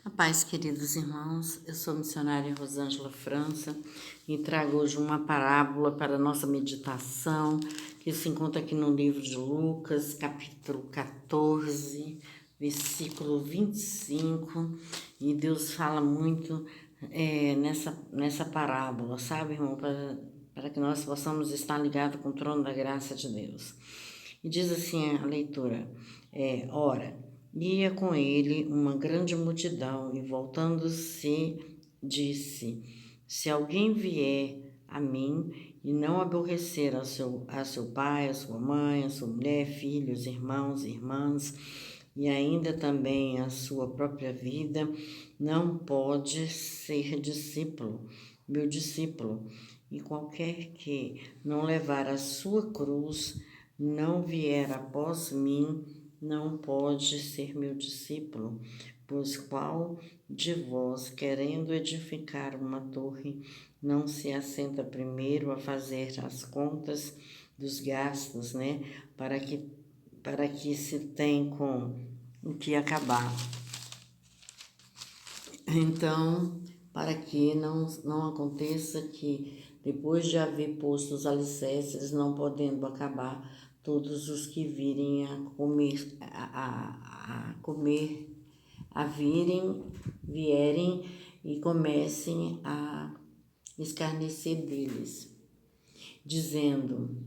A paz, queridos irmãos, eu sou a missionária Rosângela França e trago hoje uma parábola para a nossa meditação, que se encontra aqui no livro de Lucas, capítulo 14, versículo 25, e Deus fala muito nessa parábola, sabe, irmão, para que nós possamos estar ligados com o trono da graça de Deus. E diz assim a leitura, ora, ia com ele uma grande multidão, e voltando-se, disse, se alguém vier a mim e não aborrecer a seu pai, a sua mãe, a sua mulher, filhos, irmãos, irmãs, e ainda também a sua própria vida, não pode ser discípulo, meu discípulo. E qualquer que não levar a sua cruz, não vier após mim, não pode ser meu discípulo. Pois qual de vós, querendo edificar uma torre, não se assenta primeiro a fazer as contas dos gastos, né? Para que se tem com o que acabar. Então, para que não aconteça que, depois de haver posto os alicerces, não podendo acabar, todos os que virem a comer, vierem e comecem a escarnecer deles, dizendo,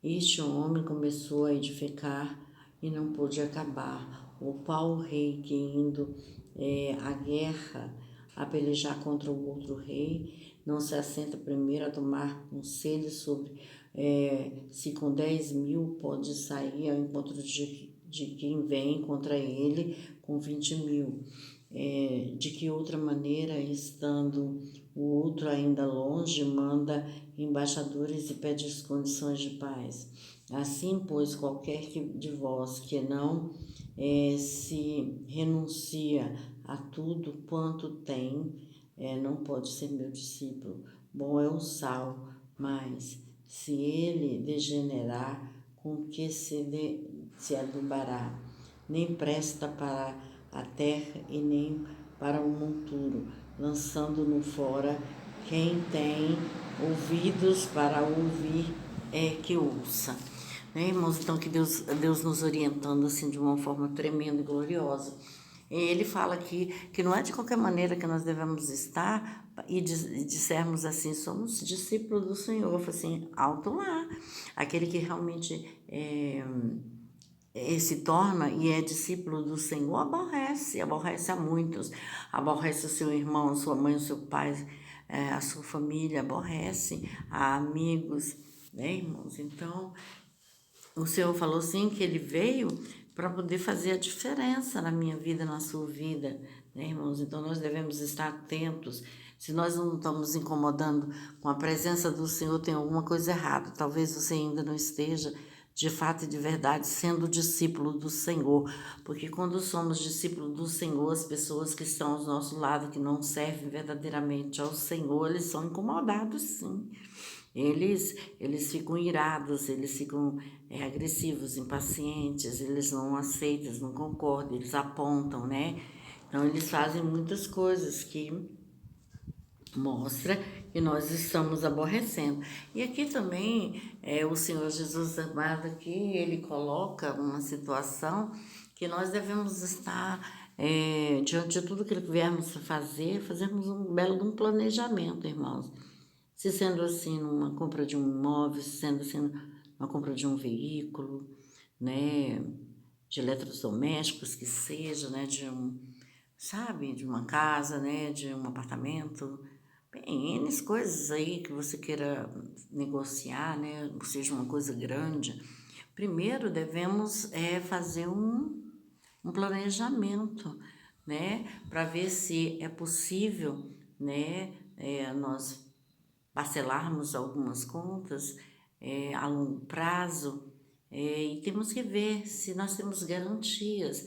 este homem começou a edificar e não pôde acabar. O pau-rei que indo à guerra, a pelejar contra o outro rei, não se assenta primeiro a tomar conselho sobre se com 10.000 pode sair ao encontro de quem vem contra ele com 20.000. De que outra maneira, estando o outro ainda longe, manda embaixadores e pede as condições de paz. Assim, pois, qualquer de vós que não se renuncia a tudo quanto tem, não pode ser meu discípulo. Bom é o sal, mas se ele degenerar, com que se adubará? Nem presta para a terra e nem para o monturo, lançando-no fora. Quem tem ouvidos para ouvir que ouça. Né, irmãos? Então, que Deus nos orientando assim de uma forma tremenda e gloriosa. Ele fala aqui que não é de qualquer maneira que nós devemos estar e dissermos assim, somos discípulos do Senhor. Eu falei assim, alto lá. Aquele que realmente se torna e é discípulo do Senhor, aborrece a muitos, aborrece o seu irmão, a sua mãe, o seu pai, a sua família, aborrece a amigos, né, irmãos? Então, o Senhor falou assim que Ele veio para poder fazer a diferença na minha vida, na sua vida, né, irmãos? Então, nós devemos estar atentos. Se nós não estamos incomodando com a presença do Senhor, tem alguma coisa errada. Talvez você ainda não esteja, de fato e de verdade, sendo discípulo do Senhor. Porque quando somos discípulos do Senhor, as pessoas que estão ao nosso lado, que não servem verdadeiramente ao Senhor, eles são incomodados, sim. Eles ficam irados, eles ficam agressivos, impacientes, eles não aceitam, eles não concordam, eles apontam, né? Então, eles fazem muitas coisas que mostra que nós estamos aborrecendo. E aqui também, o Senhor Jesus amado aqui, Ele coloca uma situação que nós devemos estar, diante de tudo que viermos a fazer, fazermos um belo de um planejamento, irmãos. Se sendo assim numa compra de um imóvel, se sendo assim uma compra de um veículo, né, de eletrodomésticos que seja, né, de uma casa, né, de um apartamento, bem, N coisas aí que você queira negociar, né, ou seja, uma coisa grande. Primeiro devemos fazer um planejamento, né, para ver se é possível, né, nós parcelarmos algumas contas a longo prazo, e temos que ver se nós temos garantias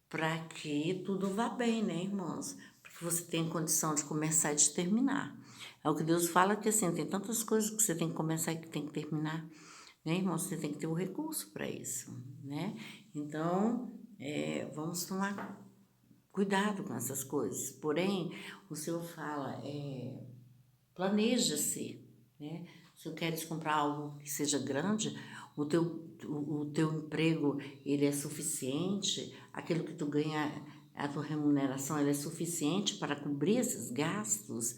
para que tudo vá bem, né, irmãos? Porque você tem condição de começar e de terminar. É o que Deus fala, que assim, tem tantas coisas que você tem que começar e que tem que terminar, né, irmãos? Você tem que ter o recurso para isso, né? Então, vamos tomar cuidado com essas coisas. Porém, o Senhor fala, planeja-se, né? Se tu queres comprar algo que seja grande, o teu emprego, ele é suficiente, aquilo que tu ganha, a tua remuneração, ela é suficiente para cobrir esses gastos,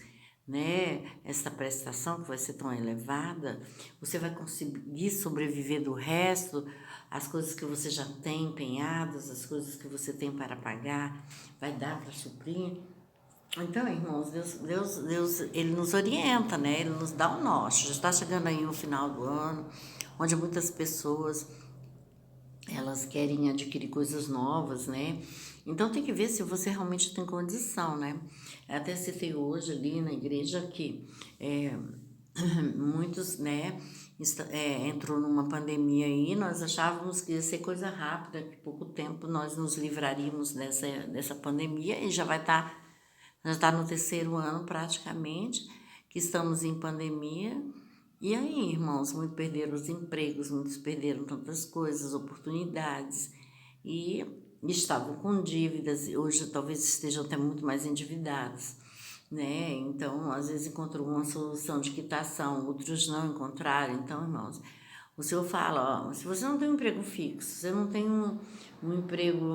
né? Essa prestação que vai ser tão elevada, você vai conseguir sobreviver do resto, as coisas que você já tem empenhadas, as coisas que você tem para pagar, vai dar para suprir. Então, irmãos, Deus, Ele nos orienta, né? Ele nos dá o norte. Já está chegando aí o final do ano, onde muitas pessoas, elas querem adquirir coisas novas, né? Então, tem que ver se você realmente tem condição, né? Até citei hoje ali na igreja que muitos, né, entrou numa pandemia aí, nós achávamos que ia ser coisa rápida, que pouco tempo nós nos livraríamos dessa pandemia e já está no terceiro ano praticamente, que estamos em pandemia. E aí, irmãos, muitos perderam os empregos, muitos perderam tantas coisas, oportunidades, e estavam com dívidas, e hoje talvez estejam até muito mais endividados, né? Então, às vezes encontrou uma solução de quitação, outros não encontraram. Então, irmãos, o Senhor fala, ó, se você não tem um emprego fixo, você não tem um emprego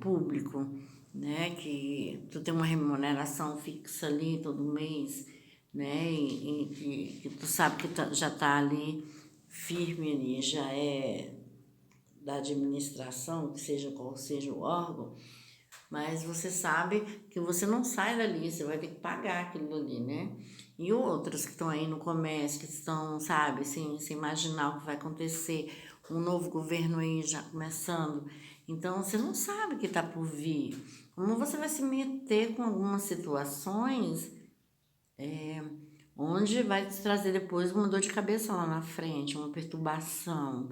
público, né, que tu tem uma remuneração fixa ali todo mês, né, e que tu sabe que já está ali firme ali, já é da administração, que seja qual seja o órgão, mas você sabe que você não sai dali, você vai ter que pagar aquilo ali, né? E outros que estão aí no comércio, que estão, sabe, sem imaginar o que vai acontecer, um novo governo aí já começando. Então, você não sabe o que está por vir. Como você vai se meter com algumas situações onde vai te trazer depois uma dor de cabeça lá na frente, uma perturbação.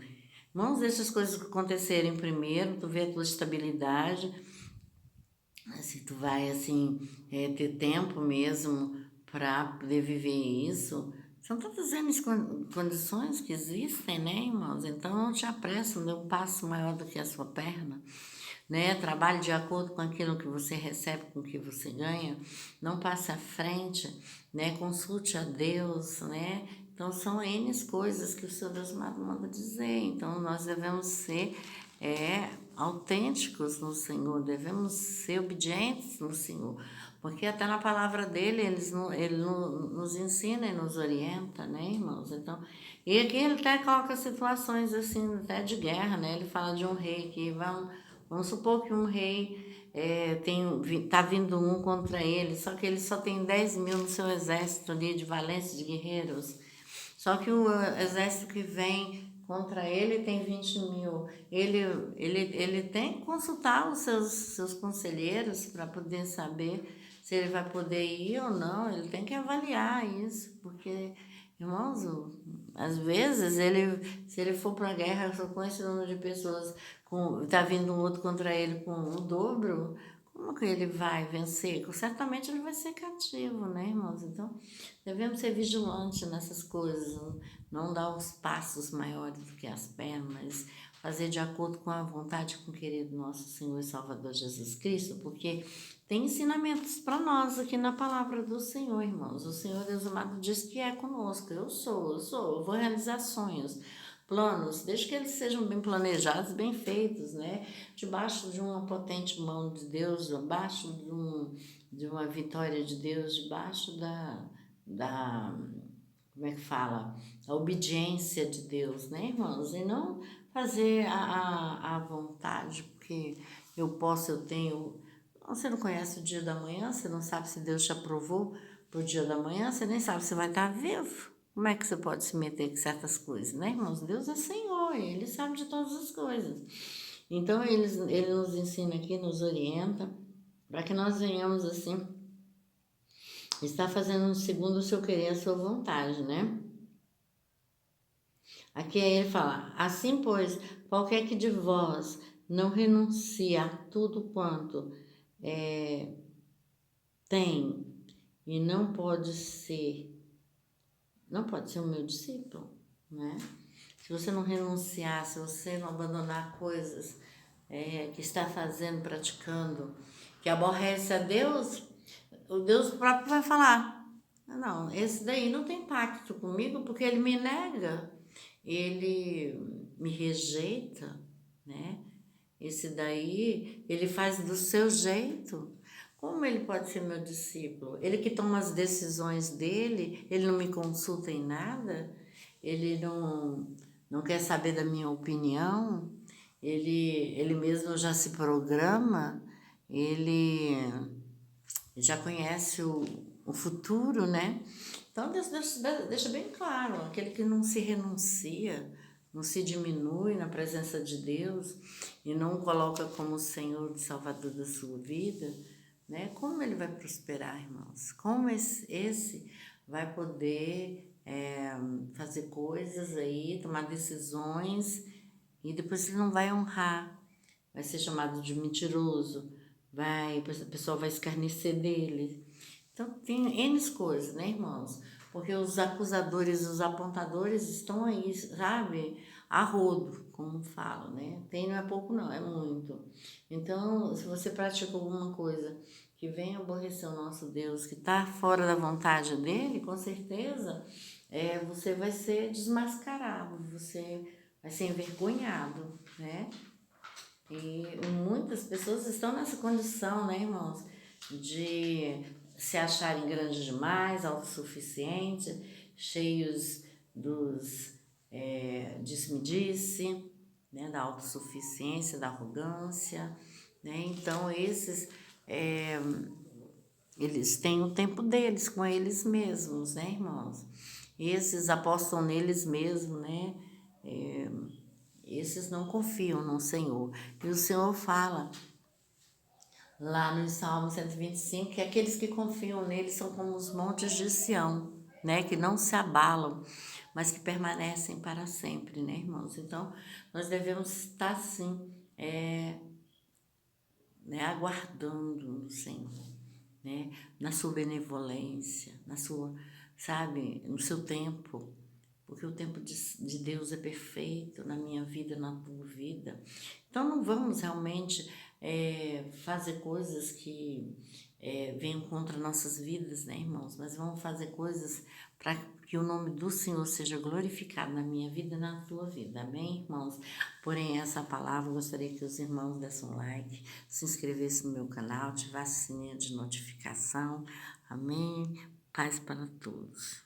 Vamos deixar as coisas acontecerem primeiro, tu vê a tua estabilidade, se tu vai assim ter tempo mesmo para poder viver isso. São tantas N condições que existem, né, irmãos? Então não te apressa, não dê um passo maior do que a sua perna, né? Trabalhe de acordo com aquilo que você recebe, com o que você ganha. Não passe à frente, né? Consulte a Deus, né? Então são N coisas que o Senhor Deus manda dizer. Então nós devemos ser autênticos no Senhor, devemos ser obedientes no Senhor, porque até na palavra dele ele nos ensina e nos orienta, né, irmãos? Então, e aqui ele até coloca situações assim, até de guerra, né? Ele fala de um rei que vamos supor que um rei tá vindo um contra ele, só que ele só tem 10 mil no seu exército ali de valentes, de guerreiros. Só que o exército que vem contra ele tem 20 mil. Ele tem que consultar os seus conselheiros para poder saber se ele vai poder ir ou não. Ele tem que avaliar isso, porque, irmãos, às vezes, se ele for para a guerra só com esse número de pessoas, tá vindo um outro contra ele com o dobro, como que ele vai vencer? Certamente ele vai ser cativo, né, irmãos? Então, devemos ser vigilantes nessas coisas, não dar os passos maiores do que as pernas, mas fazer de acordo com a vontade com o querido nosso Senhor e Salvador Jesus Cristo, porque tem ensinamentos para nós aqui na palavra do Senhor, irmãos. O Senhor Deus amado diz que é conosco. Eu vou realizar sonhos, planos, desde que eles sejam bem planejados, bem feitos, né? Debaixo de uma potente mão de Deus, debaixo de uma vitória de Deus, debaixo da como é que fala? A obediência de Deus, né, irmãos? E não fazer a vontade, porque eu posso, eu tenho. Você não conhece o dia da manhã, você não sabe se Deus te aprovou para o dia da manhã, você nem sabe se vai estar vivo. Como é que você pode se meter com certas coisas, né, irmãos? Deus é Senhor, Ele sabe de todas as coisas. Então, Ele nos ensina aqui, nos orienta, para que nós venhamos assim, estar fazendo segundo o seu querer, a sua vontade, né? Aqui aí ele fala, assim pois, qualquer que de vós não renuncie a tudo quanto tem e não pode ser o meu discípulo, né? Se você não renunciar, se você não abandonar coisas que está fazendo, praticando, que aborrece a Deus, o Deus próprio vai falar: não, esse daí não tem pacto comigo porque ele me nega, ele me rejeita, né? Esse daí, ele faz do seu jeito. Como ele pode ser meu discípulo? Ele que toma as decisões dele, ele não me consulta em nada, ele não quer saber da minha opinião, ele mesmo já se programa, ele já conhece o futuro, né? Então, deixa bem claro, aquele que não se renuncia, não se diminui na presença de Deus e não coloca como Senhor e Salvador da sua vida, né? Como ele vai prosperar, irmãos? Como esse vai poder fazer coisas aí, tomar decisões e depois ele não vai honrar, vai ser chamado de mentiroso, a pessoa vai escarnecer dele. Então, tem N coisas, né, irmãos? Porque os acusadores, os apontadores estão aí, sabe? A rodo, como falam, né? Tem não é pouco não, é muito. Então, se você pratica alguma coisa que venha aborrecer o nosso Deus, que está fora da vontade dele, com certeza, você vai ser desmascarado, você vai ser envergonhado, né? E muitas pessoas estão nessa condição, né, irmãos? De se acharem grandes demais, autossuficientes, cheios dos disse-me-disse, né, da autossuficiência, da arrogância, né? Então, eles têm o tempo deles com eles mesmos, né, irmãos? Esses apostam neles mesmos, né? Esses não confiam no Senhor. E o Senhor fala lá no Salmo 125 que aqueles que confiam nele são como os montes de Sião, né? Que não se abalam, mas que permanecem para sempre, né, irmãos? Então, nós devemos estar, sim, né, aguardando no Senhor, né? Na sua benevolência, na sua, sabe, no seu tempo. Porque o tempo de Deus é perfeito na minha vida, na tua vida. Então, não vamos realmente fazer coisas que venham contra nossas vidas, né, irmãos? Mas vamos fazer coisas para que o nome do Senhor seja glorificado na minha vida e na tua vida. Amém, irmãos? Porém, essa palavra, eu gostaria que os irmãos dessem um like, se inscrevessem no meu canal, ativassem o sininho de notificação. Amém? Paz para todos.